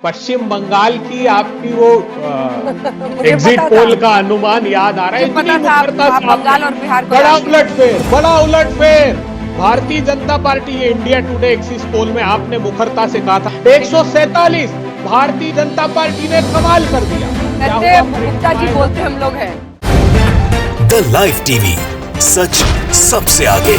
पश्चिम बंगाल की आपकी वो एग्जिट पोल का अनुमान याद आ रहा है। पता था आप बंगाल और बिहार को बड़ा उलटफेर भारतीय जनता पार्टी, ये इंडिया टुडे एक्सिस पोल में आपने मुखरता से कहा था 147, भारतीय जनता पार्टी ने कमाल कर दिया। गुप्ता जी बोलते हम लोग हैं। द लाइव टीवी, सच सबसे आगे।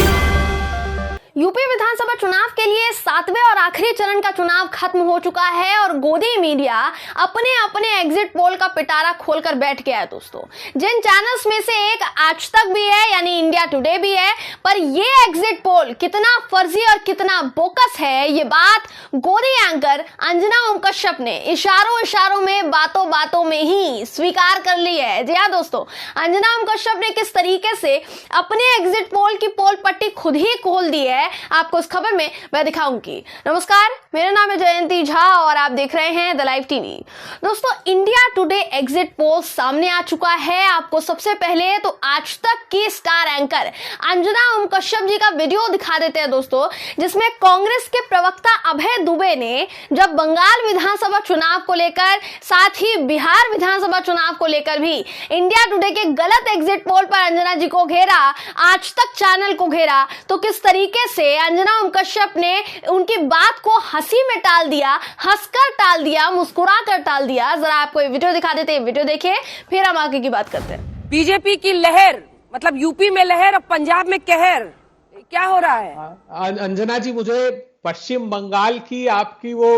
यूपी विधानसभा चुनाव के लिए 7वें और आखिरी चरण का चुनाव खत्म हो चुका है और गोदी मीडिया अपने अपने एग्जिट पोल का पिटारा खोलकर बैठ गया है दोस्तों। जिन चैनल्स में से एक आज तक भी है यानी इंडिया टुडे भी है, पर ये एग्जिट पोल कितना फर्जी और कितना बोकस है, ये बात गोदी एंकर अंजना ओम कश्यप ने इशारों में बातों में ही स्वीकार कर ली है। जी हाँ दोस्तों, अंजना ओम कश्यप ने किस तरीके से अपने एग्जिट पोल की पोल पट्टी खुद ही खोल दी है, आपको इस खबर में मैं दिखाऊंगी। नमस्कार, मेरा नाम है जयंती झा और आप देख रहे हैं द लाइव टीवी। दोस्तों, इंडिया टुडे एग्जिट पोल सामने आ चुका है। आपको सबसे पहले तो आज तक की स्टार एंकर अंजना ओम कश्यप जी का वीडियो दिखा देते हैं दोस्तों, जिसमें कांग्रेस के प्रवक्ता अभय दुबे ने जब बंगाल विधानसभा चुनाव को लेकर, साथ ही बिहार विधानसभा चुनाव को लेकर भी इंडिया टुडे के गलत एग्जिट पोल पर अंजना जी को घेरा, आज तक चैनल को घेरा, तो किस तरीके से अंजना ओम कश्यप ने उनकी बात को हंसी में टाल दिया, हंसकर टाल दिया, मुस्कुराकर टाल दिया। जरा आपको ये वीडियो दिखा देते हैं, वीडियो देखिए, फिर हम आगे की बात करते हैं। बीजेपी की लहर, मतलब यूपी में लहर, अब पंजाब में कहर, क्या हो रहा है? अंजना जी, मुझे पश्चिम बंगाल की आपकी वो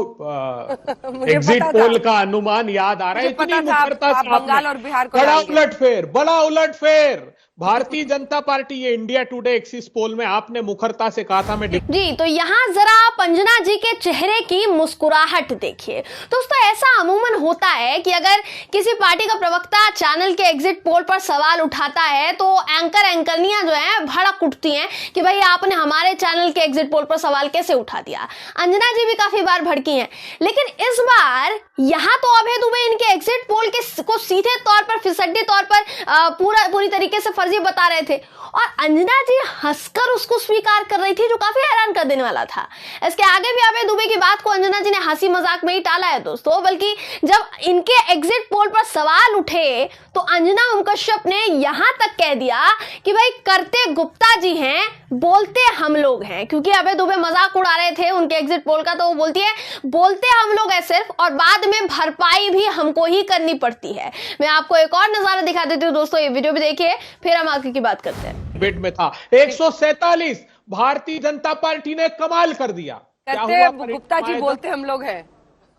एग्जिट पोल का अनुमान याद आ रहा है। पता था आप बंगाल और बिहार को बड़ा उलटफेर भारतीय जनता पार्टी, ये इंडिया टुडे एक्सिस पोल में आपने मुखरता से कहा था। मैं जी, तो यहाँ जरा आप अंजना जी के चेहरे की मुस्कुराहट देखिए दोस्तों। ऐसा अमूमन होता है कि अगर किसी पार्टी का प्रवक्ता चैनल के एग्जिट पोल पर सवाल उठाता है तो एंकरनियां जो है भड़क उठती हैं कि भाई आपने हमारे चैनल के एग्जिट पोल पर सवाल कैसे उठा दिया। अंजना जी भी काफी बार भड़की हैं, लेकिन इस बार यहाँ तो अभय दुबे इनके एग्जिट पोल को सीधे तौर पर, फिसड्डी तौर पर पूरी तरीके से फर्जी बता रहे थे और अंजना जी हंसकर उसको स्वीकार कर रही थी, जो काफी हैरान कर देने वाला था। इसके आगे भी अभय दुबे की बात को अंजना जी ने हंसी मजाक में ही टाला है दोस्तों, बल्कि जब इनके एग्जिट पोल पर सवाल उठे तो अंजना ओम कश्यप ने यहां तक कह दिया कि भाई करते गुप्ता जी हैं, बोलते हम लोग हैं। क्योंकि अभय दुबे मजाक उड़ा रहे थे उनके एग्जिट पोल का, तो वो बोलती है बोलते हम लोग है सिर्फ, और बाद में भरपाई भी हमको ही करनी पड़ती है। मैं आपको एक और नजारा दिखा देती हूँ दोस्तों, ये वीडियो भी देखिए, फिर हम आगे की बात करते हैं। बेट में था 147, भारतीय जनता पार्टी ने कमाल कर दिया। क्या हुआ? गुप्ता जी बोलते हम लोग हैं,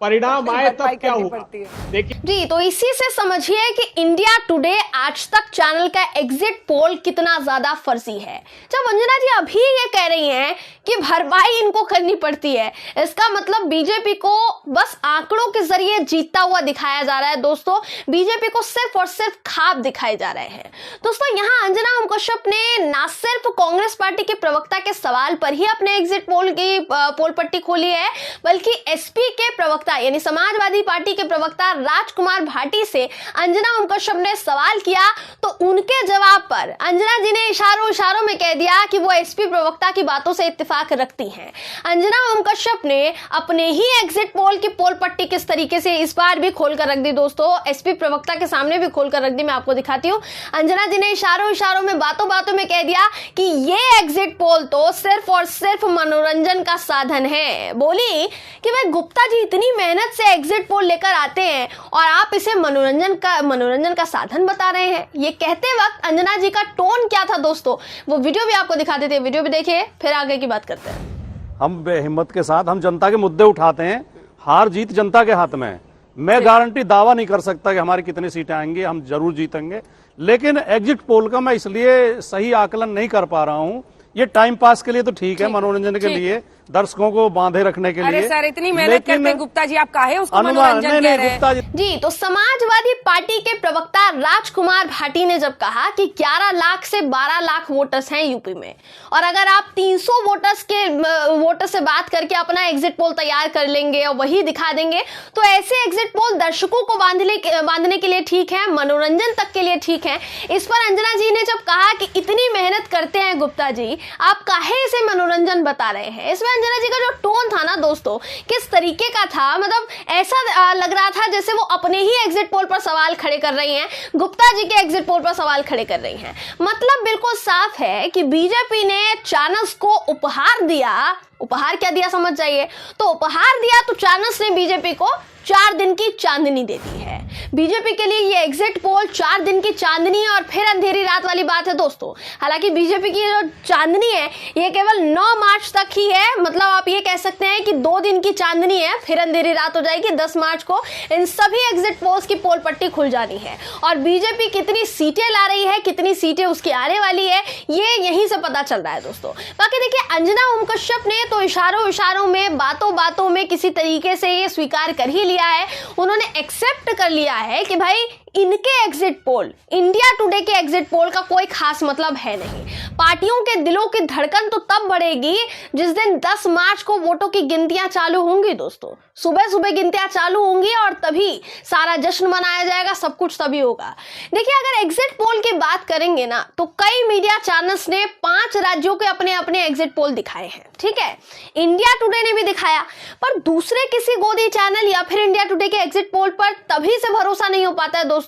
परिणाम आए तब क्या हुआ देखिए। जी, तो इसी से समझिए कि इंडिया टुडे आज तक चैनल का एग्जिट पोल कितना ज्यादा फर्जी है। जब अंजना जी अभी ये कह रही हैं कि भरपाई इनको करनी पड़ती है, इसका मतलब बीजेपी को बस आंकड़ों के जरिए जीतता हुआ दिखाया जा रहा है दोस्तों। बीजेपी को सिर्फ और सिर्फ खाब दिखाए जा रहे हैं दोस्तों। यहाँ अंजना ओम कश्यप ने ना सिर्फ कांग्रेस पार्टी के प्रवक्ता के सवाल पर ही अपने एग्जिट पोल की पोल पट्टी खोली है, बल्कि एसपी के प्रवक्ता यानी समाजवादी पार्टी के प्रवक्ता राजकुमार भाटी से अंजना ओम कश्यप ने सवाल किया, तो उनके जवाब पर अंजना जी ने इशारों में कह दिया कि वो एसपी प्रवक्ता की बातों से इत्तेफाक रखती हैं। अंजना ओम कश्यप ने अपने ही एग्जिट पोल की पोल पट्टी किस तरीके से इस बार भी खोलकर रख दी दोस्तों, एसपी प्रवक्ता के सामने भी खोलकर रख दी। मैं आपको दिखाती हूँ। अंजना जी ने इशारों में बातों में कह दिया कि ये एग्जिट पोल तो सिर्फ और सिर्फ मनोरंजन का साधन है। बोली कि भाई गुप्ता जी इतनी मेहनत से एग्जिट पोल लेकर आते हैं और आप इसे मनोरंजन का साधन बता रहे हैं। ये कहते वक्त अंजना जी का टोन क्या था दोस्तों, वो वीडियो भी आपको दिखा देते हैं, वीडियो भी देखिए, फिर आगे की बात करते हैं। हम बेहिम्मत के साथ हम जनता के मुद्दे उठाते हैं, हार जीत जनता के हाथ में है। मैं गारंटी दावा नहीं कर सकता कि हमारी कितनी सीटें आएंगी, हम जरूर जीतेंगे, लेकिन एग्जिट पोल का मैं इसलिए सही आकलन नहीं कर पा रहा हूं। ये टाइम पास के लिए तो ठीक है, मनोरंजन के लिए, दर्शकों को बांधे रखने के लिए। अरे सर, इतनी मेहनत करते हैं गुप्ता जी, आप काहे उसको मनोरंजन कह रहे हैं? जी, तो समाजवादी पार्टी के प्रवक्ता राजकुमार भाटी ने जब कहा कि 11 लाख से 12 लाख वोटर्स हैं यूपी में, और अगर आप 300 वोटर्स से बात करके अपना एग्जिट पोल तैयार कर लेंगे और वही दिखा देंगे, तो ऐसे एग्जिट पोल दर्शकों को बांधने के लिए ठीक है, मनोरंजन तक के लिए ठीक है। इस पर अंजना जी ने जब कहा कि इतनी मेहनत करते हैं गुप्ता जी, आप काहे इसे मनोरंजन बता रहे हैं, इसमें अंजना जी का जो टोन था ना दोस्तों, किस तरीके का था, मतलब ऐसा लग रहा था जैसे वो अपने ही एग्जिट पोल पर सवाल खड़े कर रही हैं, गुप्ता जी के एग्जिट पोल पर सवाल खड़े कर रही हैं। मतलब बिल्कुल साफ है कि बीजेपी ने चाणक्य को उपहार दिया। उपहार क्या दिया समझ जाइए, तो उपहार दिया तो चाणक्य ने बीजेपी को 4 दिन की चांदनी दे दी है। बीजेपी के लिए ये एग्जिट पोल 4 दिन की चांदनी और फिर अंधेरी रात वाली बात है दोस्तों। हालांकि बीजेपी की जो चांदनी है ये केवल 9 मार्च तक ही है, मतलब आप ये कह सकते हैं कि 2 दिन की चांदनी है, फिर अंधेरी रात हो जाएगी। 10 मार्च को इन सभी एग्जिट पोल्स की पोल पट्टी खुल जानी है और बीजेपी कितनी सीटें ला रही है, कितनी सीटें उसकी आने वाली है, ये यहीं से पता चल रहा है दोस्तों। बाकी देखिए, अंजना ओम कश्यप ने तो इशारों में, बातों में किसी तरीके से ये स्वीकार कर ही लिया है, उन्होंने एक्सेप्ट कर लिया है कि भाई इनके एग्जिट पोल, इंडिया टुडे के एग्जिट पोल का कोई खास मतलब है नहीं। पार्टियों के दिलों की धड़कन तो तब बढ़ेगी जिस दिन 10 मार्च को वोटों की गिनतियां चालू होंगी दोस्तों। सुबह गिनतियां चालू होंगी और तभी सारा जश्न मनाया जाएगा, सब कुछ तभी होगा। देखिए, अगर एग्जिट पोल की बात करेंगे ना तो कई मीडिया चैनल्स ने 5 राज्यों के अपने एग्जिट पोल दिखाए हैं, ठीक है, इंडिया टुडे ने भी दिखाया, पर दूसरे किसी गोदी चैनल या फिर इंडिया टुडे के एग्जिट पोल पर तभी से भरोसा नहीं हो पाता है दोस्तों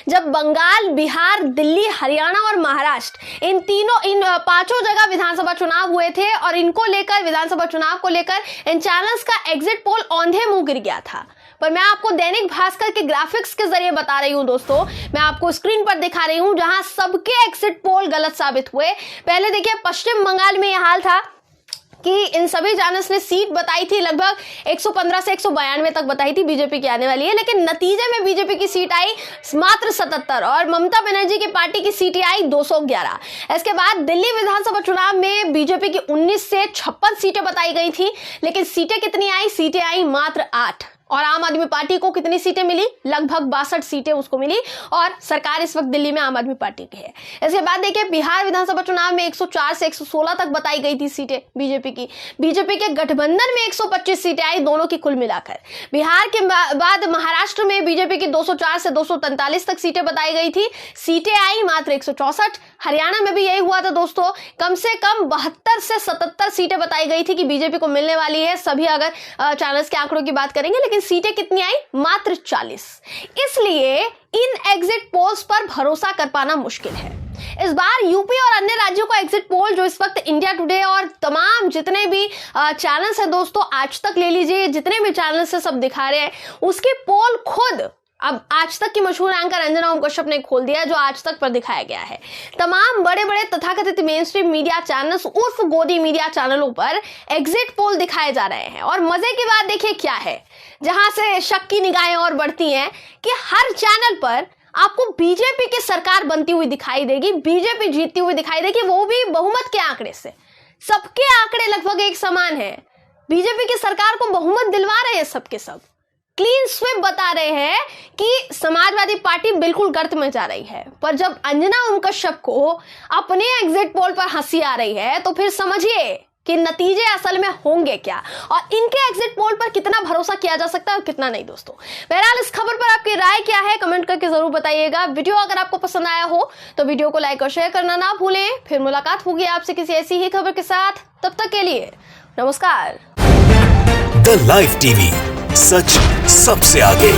जब बंगाल, बिहार, दिल्ली, हरियाणा और महाराष्ट्र इन 5 जगह विधानसभा चुनाव हुए थे और इनको लेकर, विधानसभा चुनाव को लेकर इन चैनल्स का एग्जिट पोल औंधे मुंह गिर गया था। पर मैं आपको दैनिक भास्कर के ग्राफिक्स के जरिए बता रही हूं दोस्तों, मैं आपको स्क्रीन पर दिखा रही हूं जहां सबके एग्जिट पोल गलत साबित हुए। पहले देखिए, पश्चिम बंगाल में यह हाल था कि इन सभी चैनल्स ने सीट बताई थी, लगभग 115 से 192 तक बताई थी बीजेपी की आने वाली है, लेकिन नतीजे में बीजेपी की सीट आई मात्र 77 और ममता बनर्जी की पार्टी की सीटें आई 211। इसके बाद दिल्ली विधानसभा चुनाव में बीजेपी की 19 से 56 सीटें बताई गई थी, लेकिन सीटें कितनी आई? सीटें आई मात्र 8। और आम आदमी पार्टी को कितनी सीटें मिली? लगभग 62 सीटें उसको मिली और सरकार इस वक्त दिल्ली में आम आदमी पार्टी की है। इसके बाद देखिए, बिहार विधानसभा चुनाव में 104 से 116 तक बताई गई थी सीटें बीजेपी की। बीजेपी के गठबंधन में 125 सीटें आई, दोनों की कुल मिलाकर। बिहार के बाद महाराष्ट्र में बीजेपी की 204 से 243 तक सीटें बताई गई थी, सीटें आई मात्र 164। हरियाणा में भी यही हुआ था दोस्तों, कम से कम 72 से 77 सीटें बताई गई थी कि बीजेपी को मिलने वाली है, सभी अगर चैनल्स के आंकड़ों की बात करेंगे, लेकिन सीटें कितनी आई? मात्र 40। इसलिए इन एग्जिट पोल्स पर भरोसा कर पाना मुश्किल है। इस बार यूपी और अन्य राज्यों का एग्जिट पोल जो इस वक्त इंडिया टुडे और तमाम जितने भी चैनल्स हैं दोस्तों, आज तक ले लीजिए, जितने भी चैनल्स से सब दिखा रहे हैं, उसकी पोल खुद अब आज तक की मशहूर एंकर अंजना ओम कश्यप ने खोल दिया, जो आज तक पर दिखाया गया है। तमाम बड़े तथाकथित मेन स्ट्रीम मीडिया चैनल्स उर्फ गोदी मीडिया चैनलों पर एग्जिट पोल दिखाए जा रहे हैं। और मजे की बात देखिए क्या है, जहां से शक की निगाहें और बढ़ती हैं कि हर चैनल पर आपको बीजेपी की सरकार बनती हुई दिखाई देगी, बीजेपी जीतती हुई दिखाई देगी, वो भी बहुमत के आंकड़े से। सबके आंकड़े लगभग एक समान है, बीजेपी की सरकार को बहुमत दिलवा रहे हैं सबके सब। क्लीन स्वीप बता रहे हैं कि समाजवादी पार्टी बिल्कुल गर्त में जा रही है। पर जब अंजना ओम कश्यप को अपने एग्जिट पोल पर हंसी आ रही है तो फिर समझिए कि नतीजे असल में होंगे क्या और इनके एग्जिट पोल पर कितना भरोसा किया जा सकता है और कितना नहीं दोस्तों। बहरहाल इस खबर पर आपकी राय क्या है कमेंट करके जरूर बताइएगा। वीडियो अगर आपको पसंद आया हो तो वीडियो को लाइक और शेयर करना ना भूलें। फिर मुलाकात होगी आपसे किसी ऐसी ही खबर के साथ, तब तक के लिए नमस्कार। द लाइव टीवी, सच सबसे आगे।